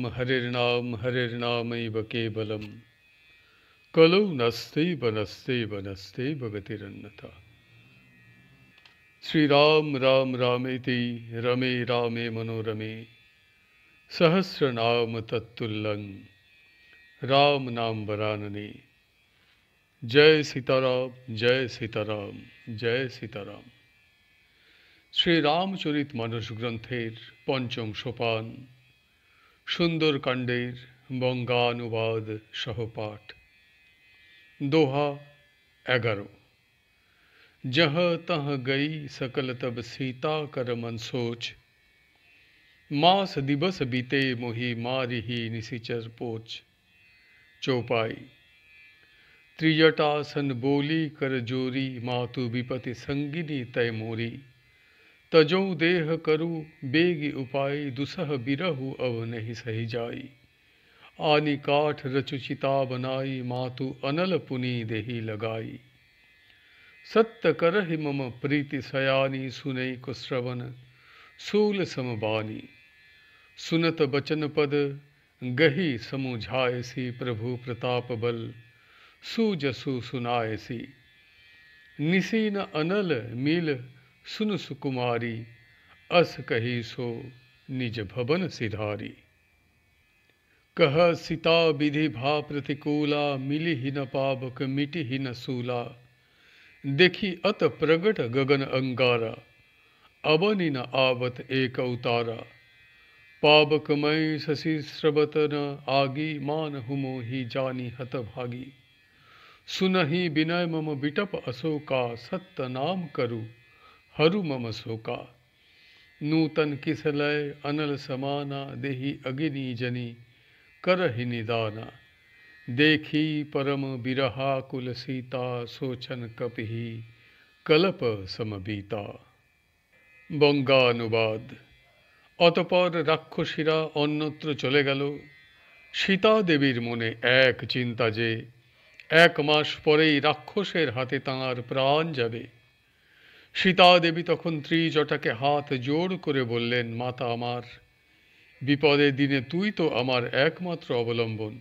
हरिर्नामैव केवलम कलौ नस्ते गतिरन्यथा। श्री राम राम रामेति रमे रामे मनोरमे सहस्रनाम तत्तुल्यं राम नाम वरानने। जय सीताराम जय सीताराम जय सीताराम। श्री रामचरित मानस ग्रंथेर पंचम सोपान सुंदर कांडेर बंगानुवाद सहपाठ। दोहा 11। जहाँ तहाँ गई सकल तब सीता कर मन सोच, मास दिवस बीते मोहि मारी ही निशिचर पोच। चौपाई। त्रिजटासन बोली कर जोरी मातु विपति संगिनी तय मोरी। तजो देह करु बेगी उपाय दुसह बिरहु अब नहीं सही जाई। आनी काठ रचु चिता बनाई मातु अनल पुनी देही लगाई। सत्य करहि मम प्रीति सयानी सुनई को श्रवण सूल समबानी। सुनत बचन पद गही समुझायसी प्रभु प्रताप बल सुजसु सुनायसी। निसीन अनल मिल सुन सुकुमारी अस कही सो निज भवन सिधारी। कह सीता विधि भा प्रतिकूला मिली ही न पावक मिटी ही न सूला। देखी अत प्रगट गगन अंगारा अवनि न आवत एक उतारा। पावक मई शशि स्रवत न आगी मान हुमो ही जानी हत भागी। सुनहि विनय मम बिटप अशोका सत्य नाम करु हरु मम शोका। नूतन किसलय अनल समाना देहि अगिनी जनी करहि निदाना। देखी परम बिरहा कुल सीता सोचन कपिहि कलप समबीता। बंगानुवाद। অতপর রাক্ষসীরা অন্যত্র চলে গেল। সীতা দেবীর মনে এক চিন্তা যে 1 মাস পরেই রাক্ষসের হাতে তাঁর প্রাণ যাবে। সীতা দেবী তখন ত্রিজটাকে হাত জোড় করে বললেন, মাতা আমার, বিপদের দিনে তুই তো আমার একমাত্র অবলম্বন।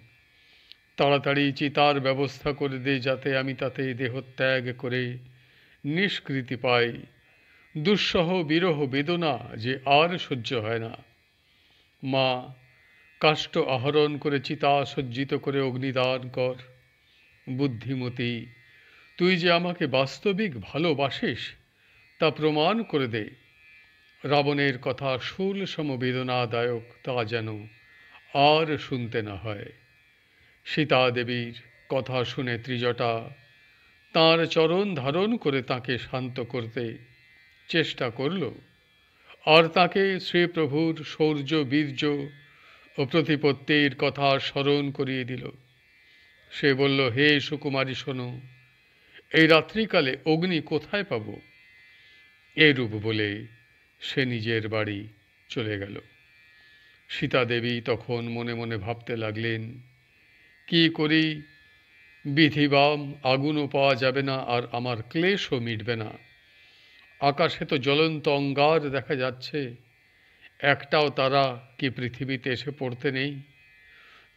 তাড়াতাড়ি চিতার ব্যবস্থা করে দে, যাতে আমি তাতে দেহত্যাগ করে নিষ্কৃতি পাই। দুঃসহ বিরহ বেদনা যে আর সহ্য হয় না। মা, কাষ্ঠ আহরণ করে চিতা সজ্জিত করে অগ্নিদান কর। বুদ্ধিমতী, তুই যে আমাকে বাস্তবিক ভালোবাসিস তা প্রমাণ করে দে। রাবণের কথা শূল সমবেদনাদায়ক, তা যেন আর শুনতে না হয়। সীতা দেবীর কথা শুনে ত্রিজটা তাঁর চরণ ধারণ করে তাকে শান্ত করতে চেষ্টা করল, আর তাকে শ্রীপ্রভুর শৌর্য বীর্য ও প্রতিপত্তির কথা স্মরণ করিয়ে দিল। সে বলল, হে সুকুমারী শোনো, এই রাত্রিকালে অগ্নি কোথায় পাব? এরূপ বলে সে নিজের বাড়ি চলে গেল। সীতা দেবী তখন মনে মনে ভাবতে লাগলেন, কি করি, বিধিবাম আগুনও পাওয়া যাবে না, আর আমার ক্লেশও মিটবে না। আকাশে তো জ্বলন্ত অঙ্গার দেখা যাচ্ছে, একটাও তারা কি পৃথিবীতে এসে পড়তে নেই।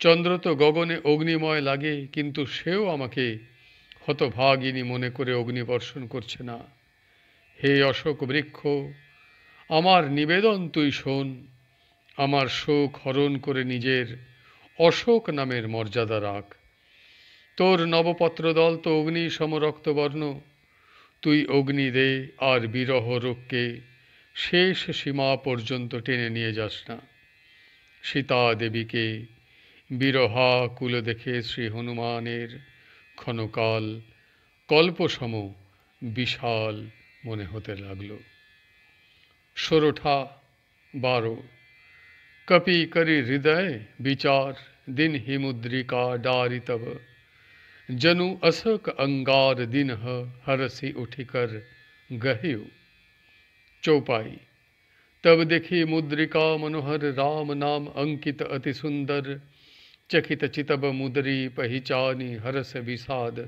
চন্দ্র তো গগনে অগ্নিময় লাগে, কিন্তু সেও আমাকে হতভাগিনী মনে করে অগ্নিবর্ষণ করছে না। হে অশোক বৃক্ষ, আমার নিবেদন তুই শোন। আমার শোক হরণ করে নিজের অশোক নামের মর্যাদা রাখ। তোর নবপত্রদল তো অগ্নি সমরক্তবর্ণ। তুই অগ্নি দে, আর বিরহ রোগকে শেষ সীমা পর্যন্ত টেনে নিয়ে যাস না। সীতা দেবীকে বিরহাকুল দেখে শ্রী হনুমানের ক্ষণকাল কল্পসম বিশাল মনে হতে লাগল। सोरठा 12। कपि करि हृदय विचार दिन ही मुद्रिका डारि तब। जनु असक अंगार दिन हरसी उठिकर गहिउ। चौपाई। तब देखी मुद्रिका मनोहर राम नाम अंकित अति सुंदर। चकित चितब मुदरी पहिचानी हरस विषाद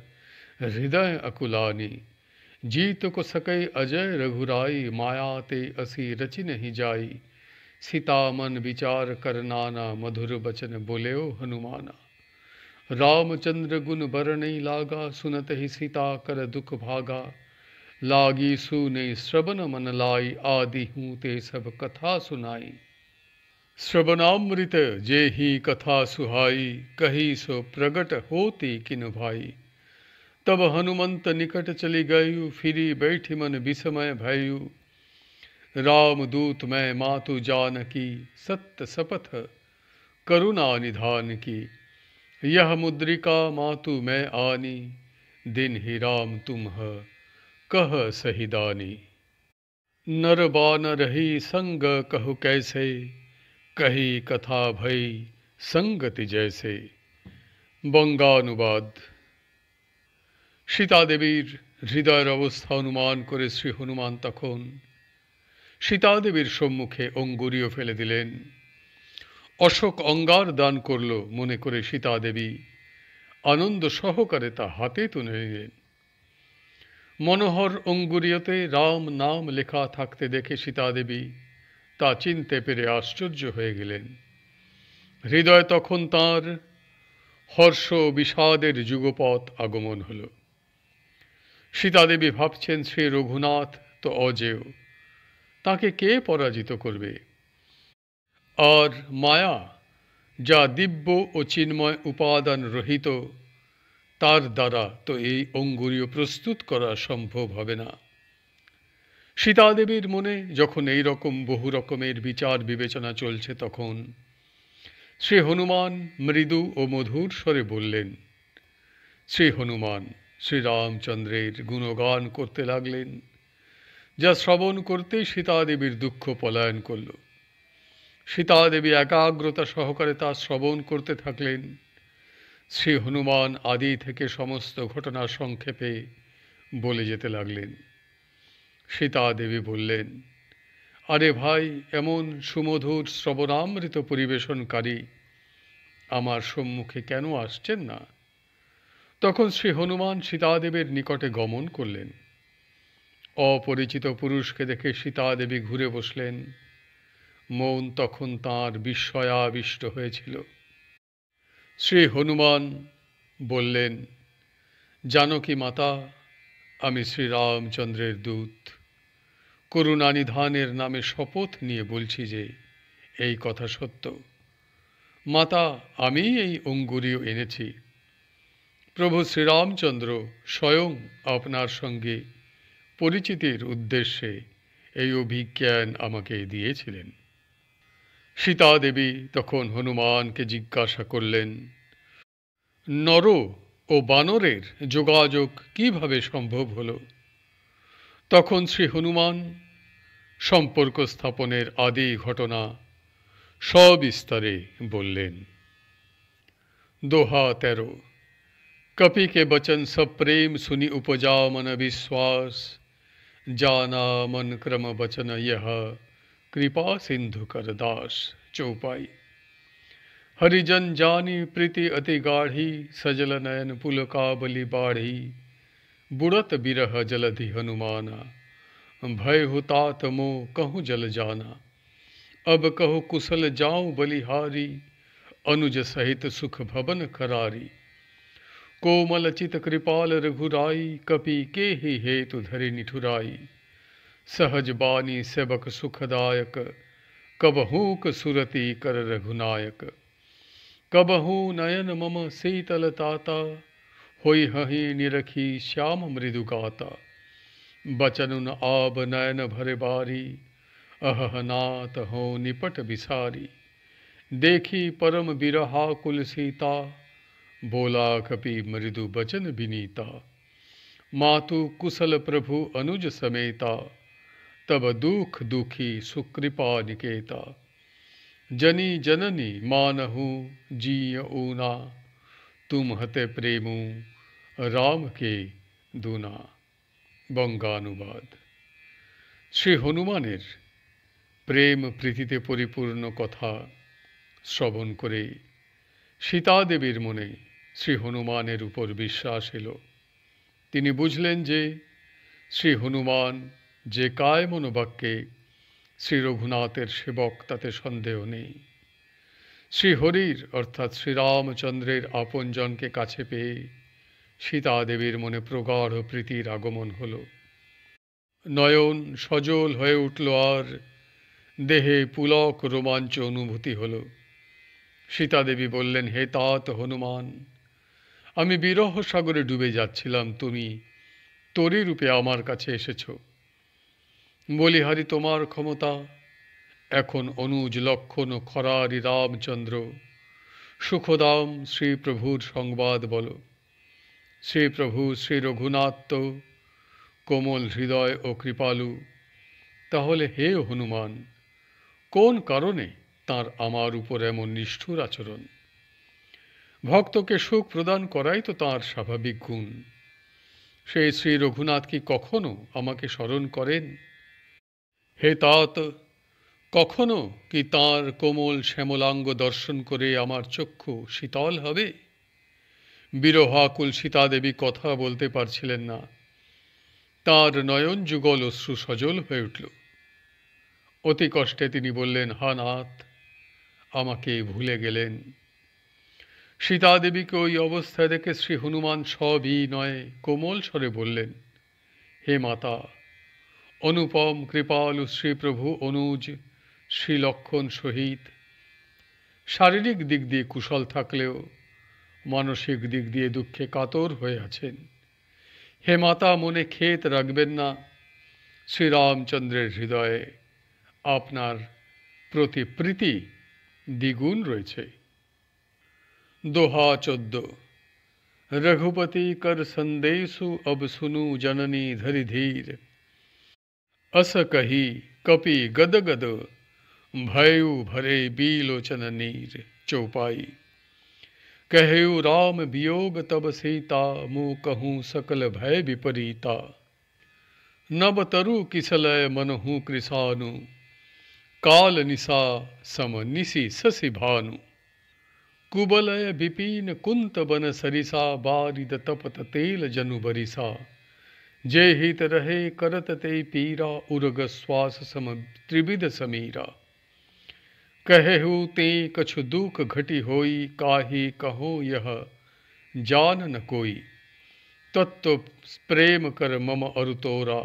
हृदय अकुलानी। जीत को सकई अजय रघुराई माया ते असी रचि नहीं जाई। सीता मन विचार कर नाना, मधुर बचन बोलेओ हनुमाना। रामचंद्र गुण बरनई लागा, सुनत ही सीता कर दुख भागा। लागी सुने श्रवण मन लाई, आदि हूँ ते सब कथा सुनाई। श्रवणामृत जे ही कथा सुहाई, कही सो प्रगट होती किन भाई। तब हनुमंत निकट चली गयु, फिरी बैठी मन विस्मय भयु। राम दूत मैं मातु जानकी, सत्य शपथ करुणा निधान की। यह मुद्रिका मातु मैं आनी, दिन ही राम तुम कह सही दानी। नर बानर ही संग कहु कैसे, कही कथा भई संगति जैसे। বঙ্গানুবাদ। সীতাদেবীর হৃদয়ের অবস্থা অনুমান করে শ্রী হনুমান তখন সীতাদেবীর সম্মুখে অঙ্গুরীয় ফেলে দিলেন। অশোক অঙ্গার দান করল মনে করে সীতাদেবী আনন্দ সহকারে তা হাতে তুলে নিলেন। মনোহর অঙ্গুরীয়তে রাম নাম লেখা থাকতে দেখে সীতাদেবী তা চিনতে পেরে আশ্চর্য হয়ে গেলেন। হৃদয় তখন তাঁর হর্ষ বিষাদের যুগপৎ আগমন হল। সীতাদেবী ভাবছেন শ্রী রঘুনাথ তো অজেয়, তাকে কে পরাজিত করবে? আর মায়া যা দিব্য ও চিন্ময় উপাদান রহিত, তার দ্বারা তো এই অঙ্গুরীয় প্রস্তুত করা সম্ভব হবে না। সীতাদেবীর মনে যখন এই রকম বহু রকমের বিচার বিবেচনা চলছে, তখন শ্রী হনুমান মৃদু ও মধুর স্বরে বললেন। শ্রী হনুমান শ্রীরামচন্দ্রের গুণগান করতে লাগলেন, যা শ্রবণ করতেই সীতাদেবীর দুঃখ পলায়ন করল। সীতাদেবী একাগ্রতা সহকারে তা শ্রবণ করতে থাকলেন। শ্রী হনুমান আদি থেকে সমস্ত ঘটনা সংক্ষেপে বলে যেতে লাগলেন। সীতাদেবী বললেন, আরে ভাই, এমন সুমধুর শ্রবণামৃত পরিবেশনকারী আমার সম্মুখে কেন আসছেন না? তখন শ্রী হনুমান সীতাদেবীর নিকটে গমন করলেন। অপরিচিত পুরুষকে দেখে সীতাদেবী ঘুরে বসলেন। মন তখন তাঁর বিস্ময়াবিষ্ট হয়েছিল। শ্রী হনুমান বললেন, জানকী মাতা, আমি শ্রীরামচন্দ্রের দূত। করুণানিধানের নামে শপথ নিয়ে বলছি যে এই কথা সত্য। মাতা, আমি এই অঙ্গুরীয় এনেছি। প্রভু শ্রীরামচন্দ্র স্বয়ং আপনার সঙ্গে পরিচিতির উদ্দেশ্যে এই অভিজ্ঞান আমাকে দিয়েছিলেন। সীতাদেবী তখন হনুমানকে জিজ্ঞাসা করলেন, নর ও বানরের যোগাযোগ কিভাবে সম্ভব হল? তখন শ্রী হনুমান সম্পর্ক স্থাপনের আদি ঘটনা সবিস্তারে বললেন। दोहा 13। कपि के बचन सब प्रेम सुनि उपजा मन विश्वास, जाना मन क्रम बचन यह कृपा सिंधु कर दास। चौपाई। हरिजन जानी प्रीति अति गाढ़ी, सजल नयन पुलका बलि बाढ़ी। बुड़त बिरह जलधि हनुमाना, भय हुतात मोह कहूँ जल जाना। अब कहो कुशल जाऊं बलिहारी, अनुज सहित सुख भवन खरारी। कोमल चित कृपाल रघुराई, कपि के ही हेतु धरि निठुराई। सहज बानी सेवक सुखदायक, कबहूक सुरति कर रघुनायक। कबहू नयन मम शीतल ताता, होई हहि निरखी श्याम मृदु गाता। बचनुन आब नयन भरे बारी, अहनात हो निपट बिसारी। देखी परम बिरहा कुल सीता, बोला कपि मृदु बचन विनीता। मातु कुशल प्रभु अनुज समेता, तब दुख दुखी सुकृपा निकेता। जनी जननी मानहु जीय ऊना, तुम हते प्रेमु राम के दूना। বঙ্গানুবাদ। শ্রী হনুমানের প্রেম প্রীতিতে পরিপূর্ণ কথা শ্রবণ করে সীতাদেবীর মনে শ্রী হনুমানের উপর বিশ্বাস এলো। তিনি বুঝলেন যে শ্রী হনুমান যে কায় মনোবাক্যে শ্রী রঘুনাথের সেবক, তাতে সন্দেহ নেই। শ্রীহরির অর্থাৎ শ্রীরামচন্দ্রের আপনজনকে কাছে পেয়ে সীতাদেবীর মনে প্রগাঢ় প্রীতির আগমন হল। নয়ন সজল হয়ে উঠল, আর দেহে পুলক রোমাঞ্চ অনুভূতি হল। সীতাদেবী বললেন, হে তাত হনুমান, আমি বিরহ সাগরে ডুবে যাচ্ছিলাম, তুমি তরী রূপে আমার কাছে এসেছ। বলিহারি, তোমার ক্ষমতা। এখন অনুজ লক্ষণ ও খরারি রামচন্দ্র সুখদাম শ্রীপ্রভুর সংবাদ বলো। শ্রীপ্রভু শ্রী রঘুনাথ তো কোমল হৃদয় ও কৃপালু। তাহলে হে হনুমান, কোন কারণে তাঁর আমার উপর এমন নিষ্ঠুর আচরণ? ভক্তকে সুখ প্রদান করাই তো তাঁর স্বাভাবিক গুণ। সেই শ্রী রঘুনাথ কি কখনো আমাকে স্মরণ করেন? হে তাত, কখনো কি তাঁর কোমল শ্যামলাঙ্গ দর্শন করে আমার চক্ষু শীতল হবে? বিরহাকুল সীতাদেবী কথা বলতে পারছিলেন না। তাঁর নয়ন যুগল অশ্রু সজল হয়ে উঠল। অতি কষ্টে তিনি বললেন, হা নাথ, আমাকে ভুলে গেলেন। সীতাদেবীকে ওই অবস্থায় দেখে শ্রী হনুমান সবিনয়ে কোমল স্বরে বললেন, হে মাতা, অনুপম কৃপালু শ্রীপ্রভু অনুজ শ্রীলক্ষণ সহিত শারীরিক দিক দিয়ে কুশল থাকলেও মানসিক দিক দিয়ে দুঃখে কাতর হয়ে আছেন। হে মাতা, মনে খেদ রাখবেন না। শ্রীরামচন্দ্রের হৃদয়ে আপনার প্রতি প্রীতি দ্বিগুণ রয়েছে। दोहा 14। रघुपति कर संदेशु अब सुनु जननी धरि धीर। अस कही कपि गद गद भयउ भरे बीलोचन नीर। चौपाई। कहु राम वियोग तब सीता मुँह कहूँ सकल भय विपरीता। नब तरु किसलय मनहु कृसानु काल निशा सम निशि शशि भानु। कुबलय विपिन कुंत बन सरिसा बारिद तपत तेल जनु बरिसा। जे हित रहे करत ते पीरा उर्ग श्वास सम त्रिविध समीरा। कहु ते कछु दुख घटी होई काहि कहो यह जान न कोई। तत्व प्रेम कर मम अरुतोरा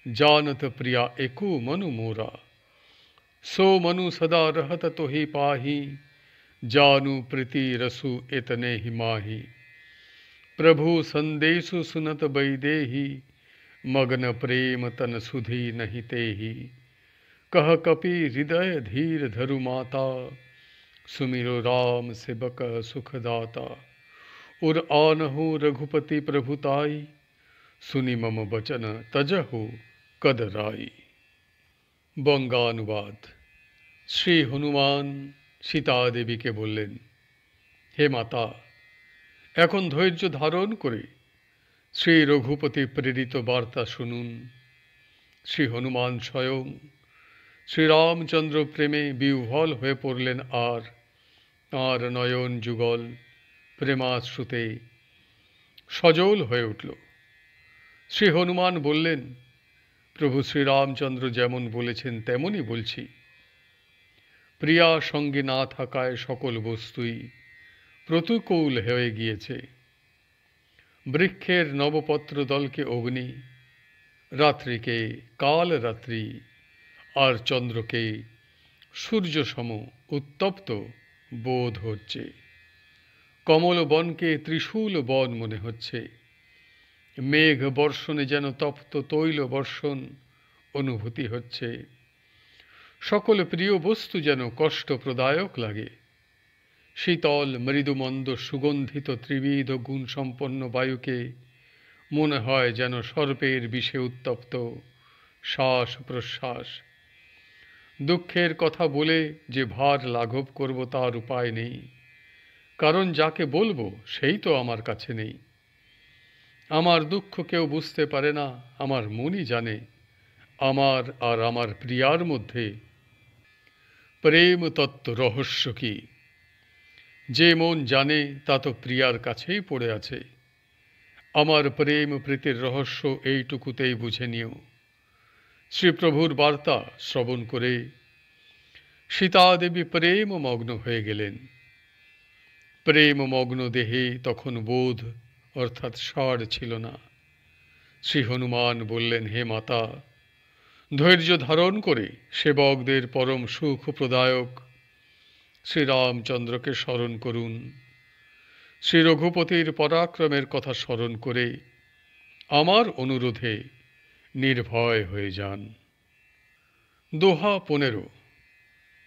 जानत प्रिया एकु मनु मोरा। सो मनु सदा रहत तो ही पाही जानू प्रीति रसु इतने ही माही। प्रभु संदेशु सुनत बैदेही मग्न प्रेम तन सुधी नहीं तेही। कह कपि हृदय धीर धरु माता सुमिरो राम सेवक सुखदाता। उर आनहु रघुपति प्रभुताई सुनि मम बचन तजहु कदराई। বঙ্গানুবাদ। শ্রী হনুমান সীতা দেবীকে বললেন, হে মাতা, এখন ধৈর্য ধারণ করে শ্রী রঘুপতি প্রেরিত বার্তা শুনুন। শ্রী হনুমান স্বয়ং শ্রীরামচন্দ্র প্রেমে বিহ্বল হয়ে পড়লেন, আর তাঁর নয়ন যুগল প্রেমাশ্রুতে সজল হয়ে উঠল। শ্রী হনুমান বললেন, প্রভু শ্রীরামচন্দ্র যেমন বলেছেন তেমনই বলছি। প্রিয়া সঙ্গে না থাকায় সকল বস্তুই প্রতিকূল হয়ে গিয়েছে। বৃক্ষের নবপত্র দলকে অগ্নি, রাত্রিকে কাল রাত্রি, আর চন্দ্রকে সূর্য সম উত্তপ্ত বোধ হচ্ছে। কমল বনকে ত্রিশূল বন মনে হচ্ছে। মেঘ বর্ষণে যেন তপ্ত তৈল বর্ষণ অনুভূতি হচ্ছে। সকল প্রিয় বস্তু যেন কষ্টপ্রদায়ক লাগে। শীতল মৃদুমন্দ সুগন্ধিত ত্রিবিধ গুণসম্পন্ন বায়ুকে মনে হয় যেন সর্পের বিষে উত্তপ্ত শ্বাস প্রশ্বাস। দুঃখের কথা বলে যে ভার লাঘব করব তার উপায় নেই, কারণ যাকে বলবো সেই তো আমার কাছে নেই। আমার দুঃখ কেউ বুঝতে পারে না, আমার মনই জানে। আমার আর আমার প্রিয়ার মধ্যে প্রেম তত্ত্ব রহস্য কি? যে মন জানে তা তো প্রিয়ার কাছেই পড়ে আছে। আমার প্রেম প্রীতির রহস্য এইটুকুতেই বুঝে নিও। শ্রী প্রভুর বার্তা শ্রবণ করে সীতাদেবী প্রেমমগ্ন হয়ে গেলেন। প্রেমমগ্ন দেহে তখন বোধ অর্থাৎ সাড় ছিল না। শ্রী হনুমান বললেন, হে মাতা, ধৈর্য ধারণ করে সেবকদের পরম সুখ প্রদায়ক শ্রীরামচন্দ্রকে স্মরণ করুন। শ্রী রঘুপতির পরাক্রমের কথা স্মরণ করে আমার অনুরোধে निर्भय হয়ে যান। दोहा 15।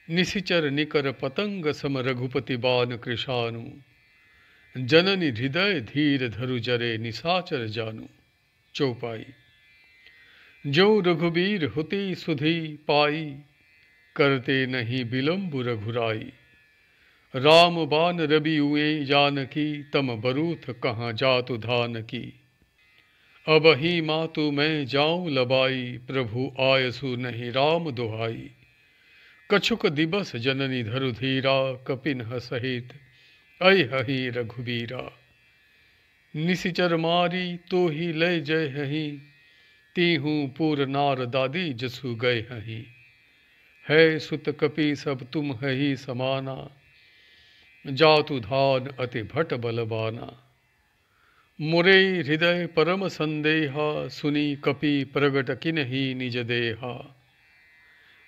निशिचर निकर पतंग सम रघुपति बान कृशानु, जननी हृदय धीर धरु जरे निशाचर जानू। चौपाई। जो रघुबीर होते सुधी पाई, करते नहीं विलंब रघुराई। राम बान रवि उए जानकी, तम बरूथ कहाँ जातु धान की। अब ही मातु मैं जाऊं लबाई, प्रभु आयसु नहीं राम दुहाई। कछुक दिवस जननी धरु धीरा, कपिन सहित ऐ हही रघुबीरा। निशिचर मारी तो ही ले जय हही, तीहूं पूर नार दादी जसु गए हही। है सुत कपि सब तुम हही समाना, जातु धान अति भट बलबाना। मुरे हृदय परम संदेहा, सुनी कपि प्रगट किन्ही निज देहा।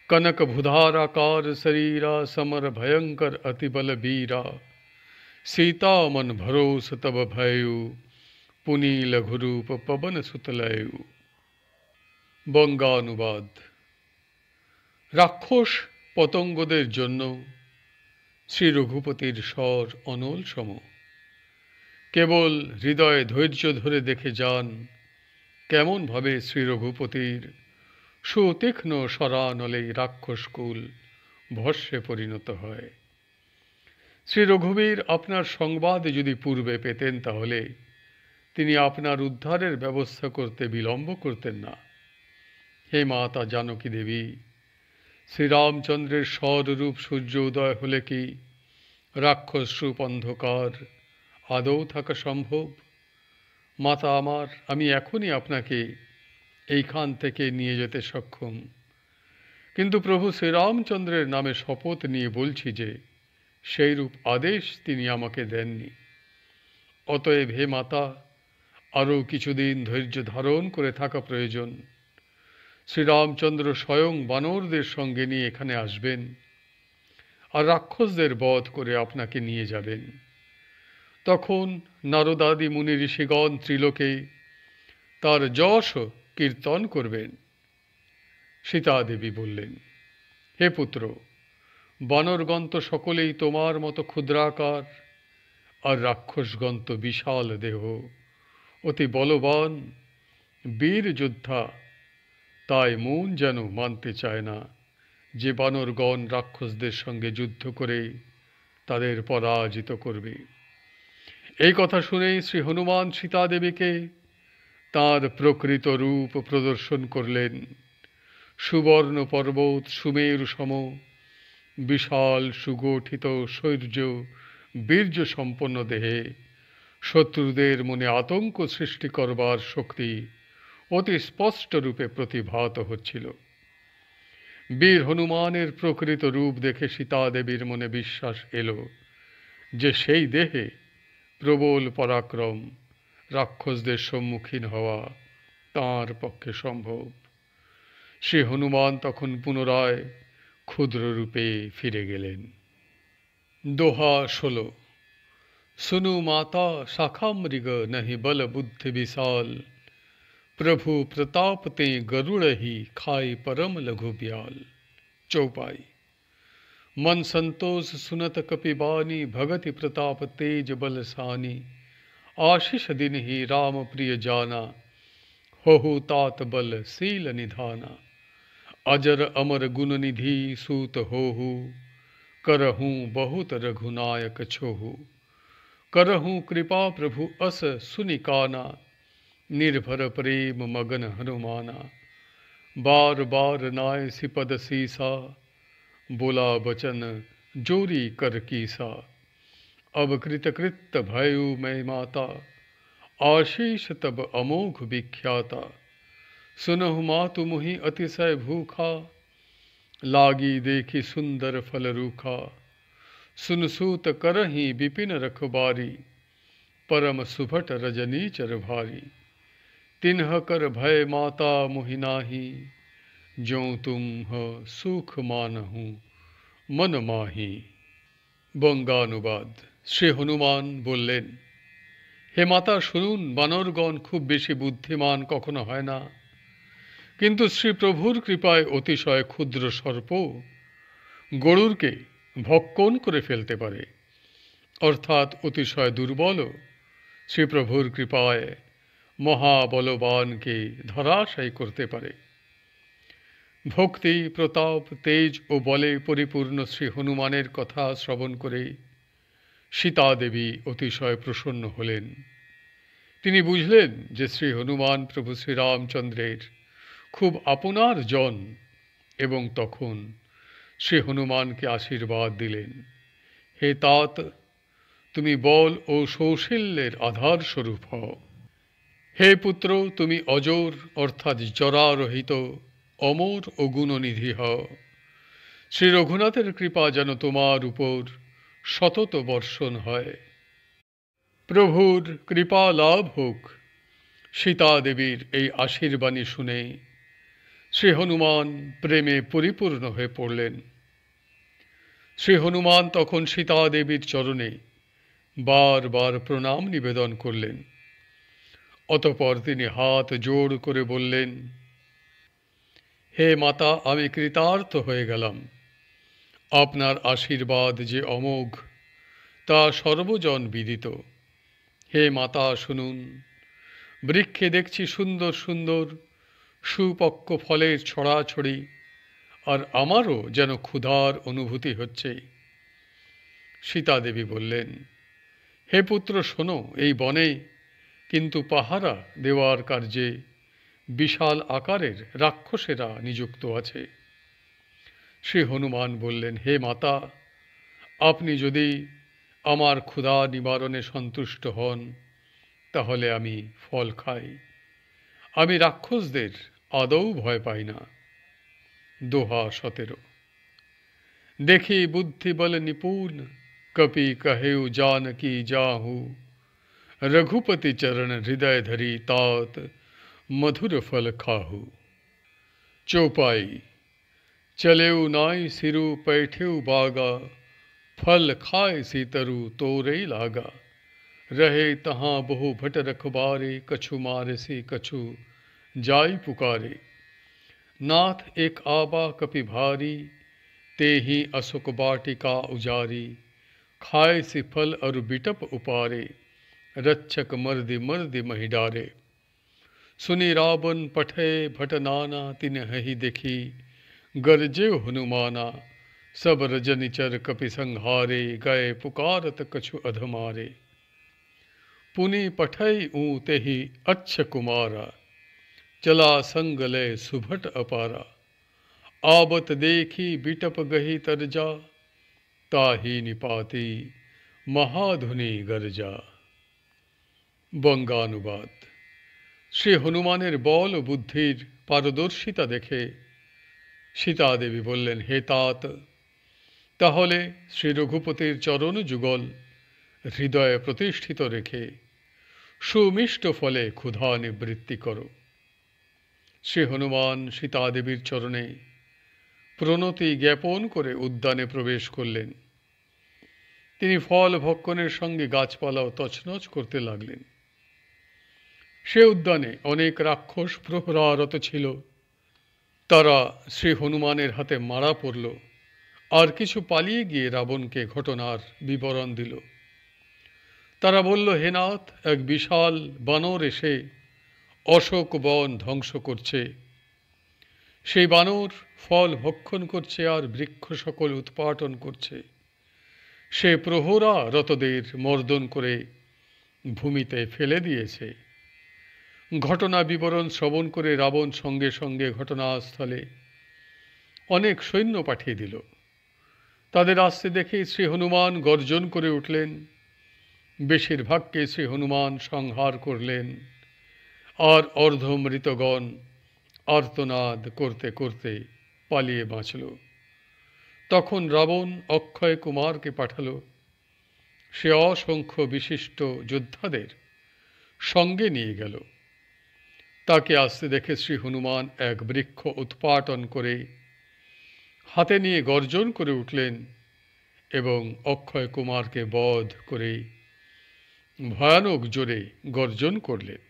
कनक भुधाराकार शरीरा, समर भयंकर अति बल बीरा। सीता मन भरोस तब भयु, पुनी लघुरूप पवन सुतलयु। বঙ্গানুবাদ। রাক্ষস পতঙ্গদের জন্য শ্রী রঘুপতির স্বর অনল সম। কেবল হৃদয়ে ধৈর্য ধরে দেখে যান কেমনভাবে শ্রী রঘুপতির সুতীক্ষ্ণ স্বরানলেই রাক্ষসকুল ভস্মে পরিণত হয়। শ্রী রঘুবীর আপনার সংবাদ যদি পূর্বে পেতেন তাহলে তিনি আপনার উদ্ধারের ব্যবস্থা করতে বিলম্ব করতেন না। হে মাতা জানকী দেবী, শ্রীরামচন্দ্রের স্বরূপ সূর্য উদয় হলে কি রাক্ষসরূপ অন্ধকার আদৌ থাকা সম্ভব? মাতা আমার, আমি এখনই আপনাকে এইখান থেকে নিয়ে যেতে সক্ষম, কিন্তু প্রভু শ্রীরামচন্দ্রের নামে শপথ নিয়ে বলছি যে সেইরূপ আদেশ তিনি আমাকে দেননি। অতএব হে মাতা, আরও কিছুদিন ধৈর্য ধারণ করে থাকা প্রয়োজন। শ্রীরামচন্দ্র স্বয়ং বানরদের সঙ্গে নিয়ে এখানে আসবেন আর রাক্ষসদের বধ করে আপনাকে নিয়ে যাবেন। তখন নারদাদি মুনি ঋষিগণ ত্রিলোকে তার যশ কীর্তন করবেন। সীতাদেবী বললেন, হে পুত্র, বানরগণ তো সকলেই তোমার মতো ক্ষুদ্রাকার, আর রাক্ষসগণ তো বিশাল দেহ, অতি বলবান বীর যোদ্ধা। তাই মন যেন মানতে চায় না যে বানরগণ রাক্ষসদের সঙ্গে যুদ্ধ করে তাদের পরাজিত করবে। এই কথা শুনেই শ্রী হনুমান সীতাদেবীকে তাঁর প্রকৃত রূপ প্রদর্শন করলেন। সুবর্ণ পর্বত সুমেরু সম, বিশাল সুগঠিত শৌর্য বীর্য সম্পন্ন দেহে শত্রুদের মনে আতঙ্ক সৃষ্টি করবার শক্তি অতি স্পষ্ট রূপে প্রতিভাত হচ্ছিল। বীর হনুমানের প্রকৃত রূপ দেখে সীতাদেবীর মনে বিশ্বাস এলো যে সেই দেহে প্রবল পরাক্রম রাক্ষসদের সম্মুখীন হওয়া তাঁর পক্ষে সম্ভব। শ্রী হনুমান তখন পুনরায় ক্ষুদ্র রূপে ফিরে গেলেন। দোহা 16। सुनु माता शाखा मृग नहीं बल बुद्धि विशाल, प्रभु प्रताप ते गरुड़ ही खाई परम लघु ब्याल। चौपाई। मन संतोष सुनत कपिबानी, भगति प्रताप तेज बलसानी। आशीष दिन ही राम प्रिय जाना, होहु तात बल सील निधाना। अजर अमर गुण निधि सूत होहु, करहूँ बहुत रघुनायक छोहु। करहूँ कृपा प्रभु अस सुनिकाना, निर्भर प्रेम मगन हनुमाना। बार बार नाय सिपद सीसा, बोला बचन जोरी कर कीसा। अब कृतकृत भयु मैं माता, आशीष तब अमोघ विख्याता। सुनहु मातु मुहि अतिशय भूखा, लागी देखी सुंदर फल रूखा। सुन सूत करही विपिन रखबारी, परम सुभट रजनीचर भारी। तिन्ह कर भय माता मुहि नाही, ज्यों तुम ह सुख मानहु मन माही। বঙ্গানুবাদ। শ্রী হনুমান বললেন, হে মাতা শুনুন, বানরগণ খুব বেশি বুদ্ধিমান কখনো হয় না, কিন্তু শ্রী প্রভুর কৃপায় অতিশয় ক্ষুদ্র সর্প গরুরকে ভক্ষণ করে ফেলতে পারে, অর্থাৎ অতিশয় দুর্বল শ্রী প্রভুর কৃপায় মহাবলবানকে ধরাশায়ী করতে পারে। ভক্তি, প্রতাপ, তেজ ও বলে পরিপূর্ণ শ্রী হনুমানের কথা শ্রবণ করে সীতা দেবী অতিশয় প্রসন্ন হলেন। তিনি বুঝলেন যে শ্রী হনুমান প্রভু শ্রীরামচন্দ্রের খুব আপনার জন, এবং তখন শ্রী হনুমানকে আশীর্বাদ দিলেন, হে তাত, তুমি বল ও সৌশল্যের আধার স্বরূপ হও। হে পুত্র, তুমি অজর অর্থাৎ জরারহিত, অমর ও গুণনিধি হও। শ্রী রঘুনাথের কৃপা যেন তোমার উপর সতত বর্ষণ হয়। প্রভুর কৃপা লাভ হোক। সীতা দেবীর এই আশীর্বাণী শুনে শ্রী হনুমান প্রেমে পরিপূর্ণ হয়ে পড়লেন। শ্রী হনুমান তখন সীতা দেবীর চরণে বারবার প্রণাম নিবেদন করলেন। অতঃপর তিনি হাত জোড় করে বললেন, হে মাতা, আমি কৃতার্থ হয়ে গেলাম। আপনার আশীর্বাদ যে অমোঘ তা সর্বজন বিদিত। হে মাতা শুনুন, বৃক্ষে দেখছি সুন্দর সুন্দর সুপক্ক ফলের ছড়াছড়ি, আর আমারও যেন ক্ষুধার অনুভূতি হচ্ছে। সীতা দেবী বললেন, হে পুত্র শোনো, এই বনে কিন্তু পাহারা দেওয়ার কার্যে বিশাল আকারের রাক্ষসেরা নিযুক্ত আছে। শ্রী হনুমান বললেন, হে মাতা, আপনি যদি আমার ক্ষুধা নিবারণে সন্তুষ্ট হন, তাহলে আমি ফল খাই। আমি রাক্ষসদের আদৌ ভয় পাই না। দোহা 17। দেখি বুদ্ধি বল নিপুণ, কপি কহেউ जानकी जाहू। रघुपति चरण हृदय धरी तात, मधुर फल खाहू। चौपाई। चलेउ नाई सिरु पैठेउ बागा, फल खाए सीतरु तोरे लागा। रहे तहाँ बहु भट रखबारे, कछु मारसी कछु जाई पुकारे। नाथ एक आबा कपि भारी, ते ही अशोक बाटिका उजारी। खाए सी फल अरु बिटप उपारे, रक्षक मर्दि मर्दि महि डारे। सुनि रावण पठे भट नाना, तिन हहि देखी गरजे हनुमाना। सब रजनिचर कपि संहारे, गए पुकारत कछु अधमारे। पुनि पठै ऊँ तेहि अच्छ कुमारा, चला संग लय सुभट अपारा। आबत देखी बिटप गही तरजा, ताही निपाती महाधुनि गरजा। বঙ্গানুবাদ। শ্রী হনুমানের বল ও বুদ্ধির পারদর্শিতা দেখে সীতা দেবী বললেন, হে তাত, তাহলে শ্রী রঘুপতির চরণ যুগল হৃদয়ে প্রতিষ্ঠিত রেখে সুমিষ্ট ফলে ক্ষুধা নিবৃত্তি করো। শ্রী হনুমান সীতা দেবীর চরণে প্রণতি জ্ঞাপন করে উদ্যানে প্রবেশ করলেন। তিনি ফল ভক্ষণের সঙ্গে গাছপালাও তছনছ করতে লাগলেন। সে উদ্যানে অনেক রাক্ষস প্রহরারত ছিল। তারা শ্রী হনুমানের হাতে মারা পড়ল, আর কিছু পালিয়ে গিয়ে রাবণকে ঘটনার বিবরণ দিল। তারা বলল, হে নাথ, এক বিশাল বানর এসে অশোক বন ধ্বংস করছে। সেই বানর ফল ভক্ষণ করছে আর বৃক্ষ সকল উৎপাটন করছে। সে প্রহরা রতদের মর্দন করে ভূমিতে ফেলে দিয়েছে। ঘটনা বিবরণ শ্রবণ করে রাবণ সঙ্গে সঙ্গে ঘটনাস্থলে অনেক সৈন্য পাঠিয়ে দিল। তাদের আসতে দেখে শ্রী হনুমান গর্জন করে উঠলেন। বেশিরভাগকে শ্রী হনুমান সংহার করলেন, আর অর্ধমৃতগণ আর্তনাদ করতে করতে পালিয়ে বাঁচল। তখন রাবণ অক্ষয় কুমারকে পাঠাল। সে অসংখ্য বিশিষ্ট যোদ্ধাদের সঙ্গে নিয়ে গেল। তাকে আসতে দেখে শ্রী হনুমান এক বৃক্ষ উৎপাটন করে হাতে নিয়ে গর্জন করে উঠলেন এবং অক্ষয় কুমারকে বধ করে ভয়ানক জোরে গর্জন করলেন।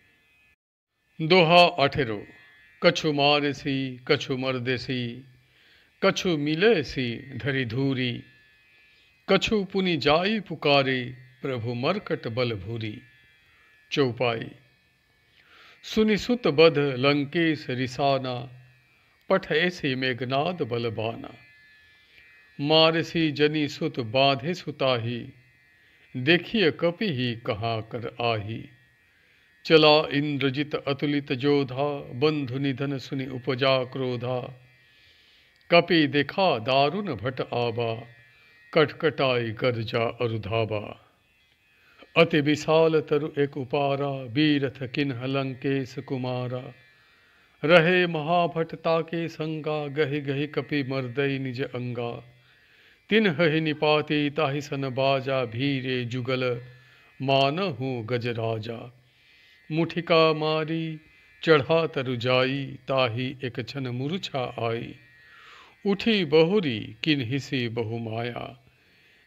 দোহা 18। कछु मारसी कछु मर्देसी कछु मिलेसी धरि धूरी कछु पुनि जाई पुकारे प्रभु मरकट बल भूरी। चौपाई। सुनि सुत बध लंकेश रिसाना पठ ऐसे मेघनाद बलबाना। मारसी जनी सुत बांधे सुताही देखिए कपि ही कहाँ कर आही। चला इंद्रजित अतुलित जोधा बंधु निधन सुनि उपजा क्रोधा। कपि देखा दारुण भट आबा कटकटाई गर्जा अरुधाबा। अति विशाल तरु एक उपारा बीरथ किन्ह लंकेश कुमारा। रहे महाभट ताके संगा गहि गहि कपि मर्दई निज अंगा। तिन्ह ही निपाति ताहि सन बाजा भीरे जुगल मानहु गजराजा। मुठिका मारी चढ़ा तरु जाई ताही एक छन मूर्छा आई। उठी बहुरी किन्हिसी बहु माया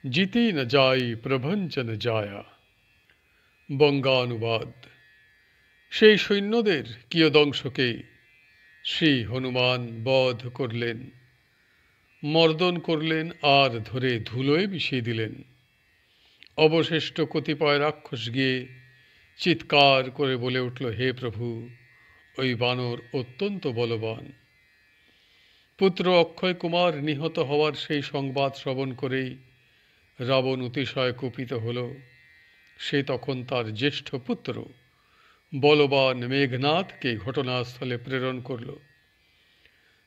जीती न जाई प्रभंजन जाया। বঙ্গানুবাদ। সেই সৈন্যদের কিয়দংশকে শ্রী হনুমান বধ করলেন, মর্দন করলেন আর ধরে ধুলোয় মিশিয়ে দিলেন। অবশিষ্ট কতিপয় রাক্ষস গিয়ে চিৎকার করে বলে উঠল, হে প্রভু, ওই বানর অত্যন্ত বলবান। পুত্র অক্ষয় কুমার নিহত হওয়ার সেই সংবাদ শ্রবণ করেই রাবণ অতিশয় কুপিত হল। সে তখন তার জ্যেষ্ঠ পুত্র বলবান মেঘনাদকে ঘটনাস্থলে প্রেরণ করল।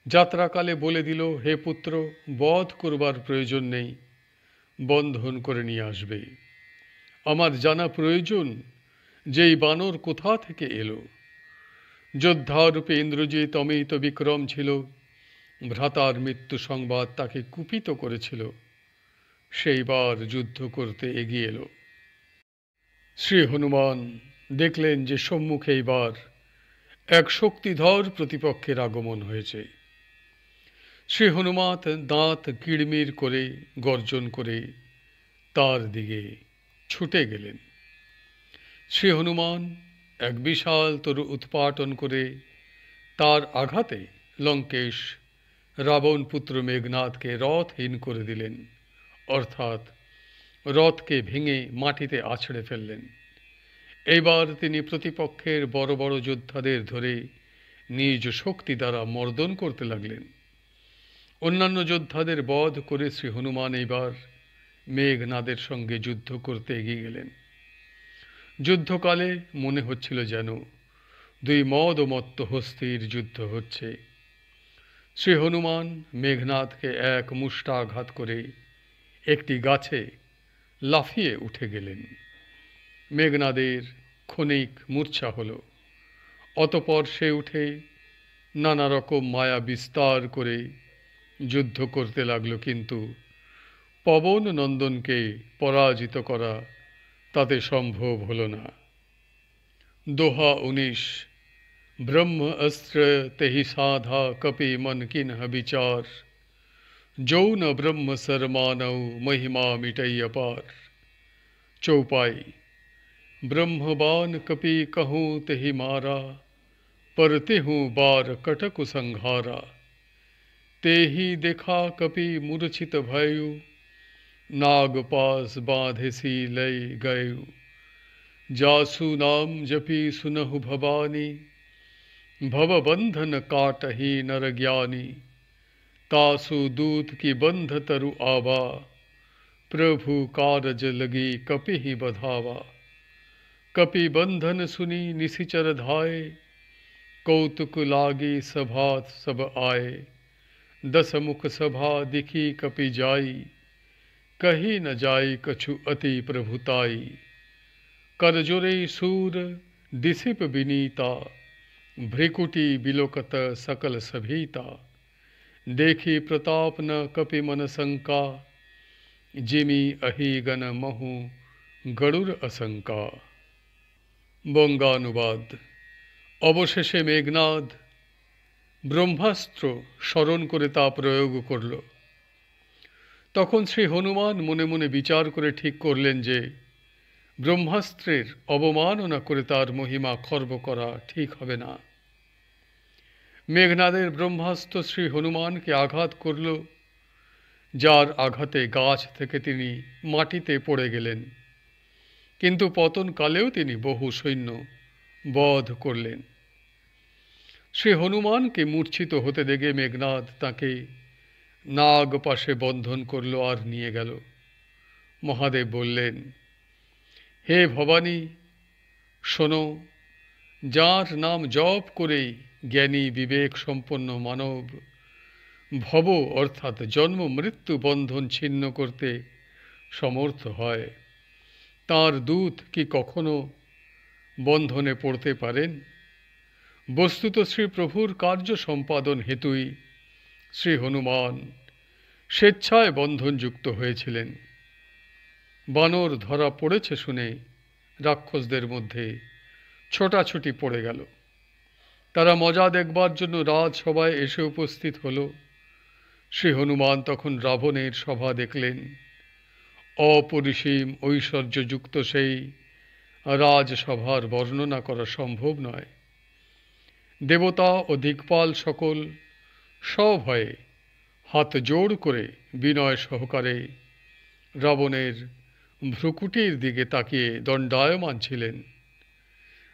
যাত্রাকালে বলে দিল, হে পুত্র, বধ করবার প্রয়োজন নেই, বন্ধন করে নিয়ে আসবে। আমার জানা প্রয়োজন যে এই বানর কোথা থেকে এলো। যোদ্ধারূপে ইন্দ্রজিৎ অমিত বিক্রম ছিল, ভ্রাতার মৃত্যু সংবাদ তাকে কুপিত করেছিল। সেইবার যুদ্ধ করতে এগিয়ে এলো। শ্রী হনুমান দেখলেন যে সম্মুখে এইবার এক শক্তিধর প্রতিপক্ষের আগমন হয়েছে। শ্রী হনুমান দাঁত কিড়মির করে গর্জন করে তার দিকে ছুটে গেলেন। শ্রী হনুমান এক বিশাল তরু উৎপাটন করে তার আঘাতে লঙ্কেশ রাবণ পুত্র মেঘনাদকে রথহীন করে দিলেন, অর্থাৎ রথকে ভেঙে মাটিতে আছড়ে ফেললেন। এইবার তিনি প্রতিপক্ষের বড় বড় যোদ্ধাদের ধরে নিজ শক্তি দ্বারা মর্দন করতে লাগলেন। অন্যান্য যোদ্ধাদের বধ করে শ্রী হনুমান এইবার মেঘনাদের সঙ্গে যুদ্ধ করতে এগিয়ে গেলেন। যুদ্ধকালে মনে হচ্ছিল যেন দুই মদমত্ত হস্তির যুদ্ধ হচ্ছে। শ্রী হনুমান মেঘনাদকে এক মুষ্টাঘাত করে একটি গাছে লাফিয়ে উঠে গেলেন। মেঘনাদের ক্ষণিক মূর্ছা হল। অতপর সে উঠে নানা রকম মায়া বিস্তার করে যুদ্ধ করতে লাগল, কিন্তু পবন নন্দনকে পরাজিত করা তাতে সম্ভব হল না। দোহা 19। ব্রহ্ম অস্ত্র তেহি সাধা কপি মন কিনহ বিচার। যৌন ব্রহ্ম সরমানৌ महिमा मिटई अपार। चौपाई। ब्रह्मबान कपि कहूँ तेहि मारा पर तेहूँ बार कटकु संघारा। तेहि देखा कपि मूर्छित भयउ नाग पास बांधेसी लय गयु। जासु नाम जपि सुनहु भवानी भव बंधन काटहि नर ज्ञानी। तासु दूत की बंध तरु आवा प्रभु कारज लगी कपि ही बधावा। कपि बंधन सुनी निशिचर धाये कौतुक लागी सभा सब आए। दस मुख सभा दिखी कपि जाई कही न जाई कछु अति प्रभुताई। करजोरे सूर दिसिप विनीता भ्रिकुटी बिलोकत सकल सभीता, देखी प्रताप न कपि मन शंका, जिमी अहि गण महु गरुड़ असंका। বঙ্গানুবাদ। অবশেষে মেঘনাদ ব্রহ্মাস্ত্র স্মরণ করে তা প্রয়োগ করল। তখন শ্রী হনুমান মনে মনে বিচার করে ঠিক করলেন যে ব্রহ্মাস্ত্রের অবমাননা করে তার মহিমা খর্ব করা ঠিক হবে না। মেঘনাদের ব্রহ্মাস্ত্র শ্রী হনুমানকে আঘাত করল, যার আঘাতে গাছ থেকে তিনি মাটিতে পড়ে গেলেন। কিন্তু পতনকালেও তিনি বহু সৈন্য বধ করলেন। শ্রী হনুমানকে মূর্ছিত হতে দেখে মেঘনাদ তাকে নাগ পাশে বন্ধন করল আর নিয়ে গেল। মহাদেব বললেন, হে ভবানী, শোনো, যার নাম জপ করেই জ্ঞানী বিবেক সম্পন্ন মানব ভব অর্থাৎ জন্ম মৃত্যু বন্ধন ছিন্ন করতে সমর্থ হয়, তাঁর দূত কি কখনো বন্ধনে পড়তে পারেন? বস্তুত শ্রী প্রভুর কার্য সম্পাদন হেতুই শ্রী হনুমান স্বেচ্ছায় বন্ধনযুক্ত হয়েছিলেন। বানর ধরা পড়েছে শুনে রাক্ষসদের মধ্যে ছোটাছুটি পড়ে গেল। তারা মজা দেখবার জন্য রাজসভায় এসে উপস্থিত হল। শ্রী হনুমান তখন রাবণের সভা দেখলেন। অপরিসীম ঐশ্বর্যযুক্ত সেই রাজসভার বর্ণনা করা সম্ভব নয়। দেবতা ও দিকপাল সকল সভয়ে হাত জোড় করে বিনয় সহকারে রাবণের ভ্রুকুটির দিকে তাকিয়ে দণ্ডায়মান ছিলেন।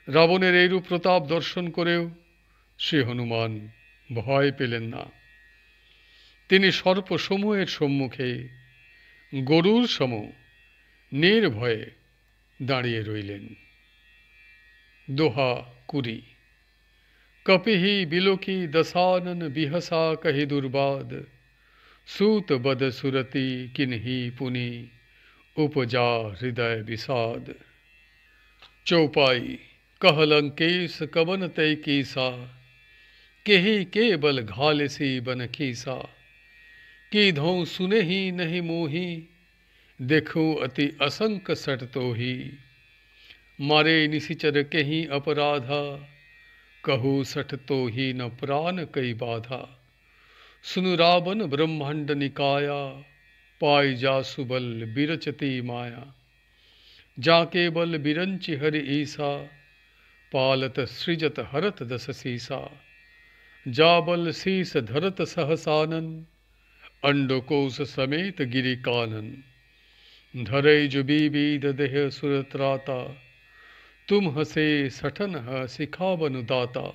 রাবণের এইরূপ প্রতাপ দর্শন করেও শ্রী হনুমান ভয় পেলেন না। তিনি সর্পসমূহের সম্মুখে গরুর সম নির্ভয়ে দাঁড়িয়ে রইলেন। দোহা 20। कपिहि बिलोकी दसानन बिहसा कहि दुर्बाद, सूत बद सुरति किन्ही पुनि उपजा हृदय विषाद। चौपाई। कह लंकेश कवन तै कीसा, केहि के बल घालसी बन खीसा, की धों सुने ही नहीं मोही, देखूं अति असंक सट तोही, मारे निशिचर केहि अपराधा, कहू सठ तो ही न प्राण कई बाधा, सुनु रावण ब्रह्मांड निकाया, पाई जासु बल बिरचती माया, जाके बल बिरंचि हरि ईसा, पालत सृजत हरत दस सीसा, जा बल शीस धरत सहसानन, अंडकोश समेत गिरि कानन, धरे जो बीबीद देह सुरत्राता, तुम हसे सठन ह सिखावन दाता,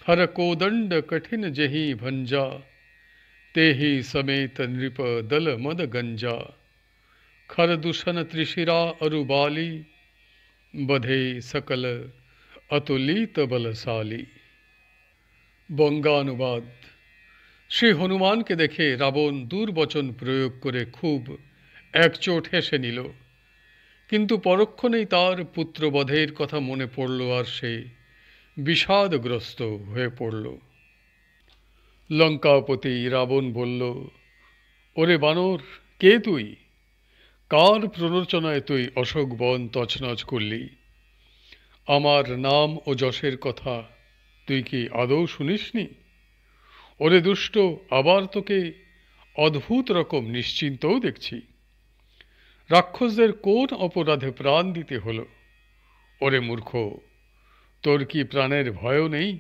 हर कोदंड कठिन जही भंजा, तेहि समेत नृप दल मद गंजा, खर दूषण त्रिशिरा अरुबाली, बधे सकल अतुलित बलशाली। বঙ্গানুবাদ। শ্রী হনুমানকে দেখে রাবণ দুর্বচন প্রয়োগ করে খুব একচোট হেসে নিল, কিন্তু পরক্ষণেই তার পুত্রবধের কথা মনে পড়ল আর সে বিষাদগ্রস্ত হয়ে পড়ল। লঙ্কাপতি রাবণ বলল, ওরে বানর, কে তুই? কার প্ররোচনায় তুই অশোক বন তছনছ করলি? আমার নাম ও যশের কথা তুই কি আদৌ শুনিসনি? ওরে দুষ্ট, আবার তোকে অদ্ভুত রকম নিশ্চিন্তও দেখছি। রাক্ষসদের কোন অপরাধে প্রাণ দিতে হলো? ওরে মূর্খ, তোর কি প্রাণের ভয়ও নেই?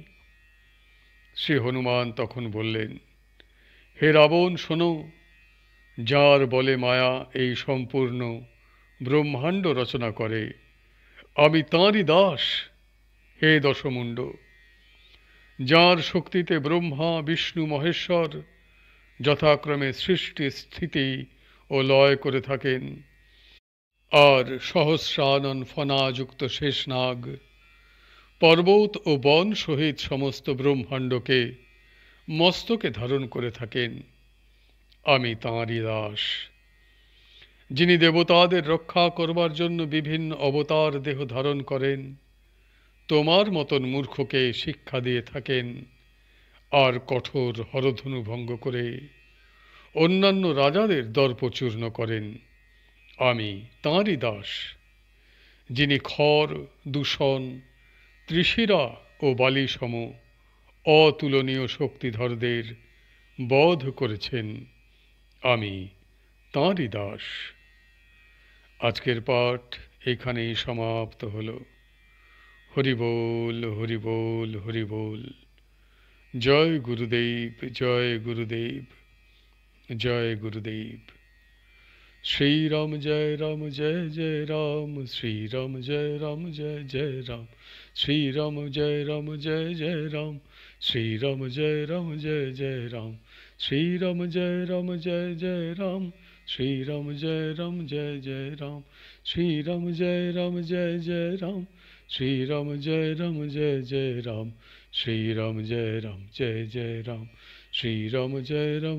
শ্রী হনুমান তখন বললেন, হে রাবণ, শোনো, যার বলে মায়া এই সম্পূর্ণ ব্রহ্মাণ্ড রচনা করে, আমি তাঁরই দাস। হে দশমুণ্ড, যার শক্তিতে ব্রহ্মা বিষ্ণু মহেশ্বর যথাক্রমে সৃষ্টি স্থিতি ও লয় করে থাকেন, আর সহস্রানন ফণাযুক্ত শেষনাগ পর্বত ও বন সহিত সমস্ত ব্রহ্মাণ্ডকে মস্তকে ধারণ করে থাকেন, আমি তাঁরই দাস। যিনি দেবতাদের রক্ষা করবার জন্য বিভিন্ন অবতার দেহ ধারণ করেন, তোমার মতন মূর্খকে শিক্ষা দিয়ে থাকেন আর কঠোর হরধনু ভঙ্গ করে অন্যান্য রাজাদের দর্পচূর্ণ করেন। আমি তাঁরই দাস, যিনি খর, দূষণ, ত্রিশিরা ও বালিসম অতুলনীয় শক্তিধরদের বধ করেছেন। আমি তাঁরই দাস। আজকের পাঠ এখানেই সমাপ্ত হল। হরি বল, হরি বল, হরি বল। জয় গুরুদেব, জয় গুরুদেব, জয় গুরুদেব। श्री राम जय जय राम, श्री राम जय जय राम, श्री राम जय जय राम, श्री राम जय जय राम, श्री राम जय जय राम, श्री राम जय जय राम, श्री राम जय जय राम, श्री राम जय जय राम, श्री राम जय जय राम, श्री राम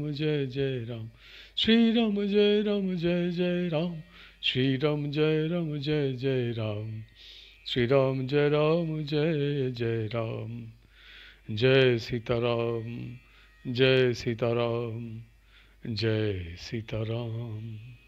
जय जय राम, श्री राम जय जय राम, श्री राम जय जय राम, श्री राम जय राम। जय सीताराम, जय सीताराम, जय सीताराम।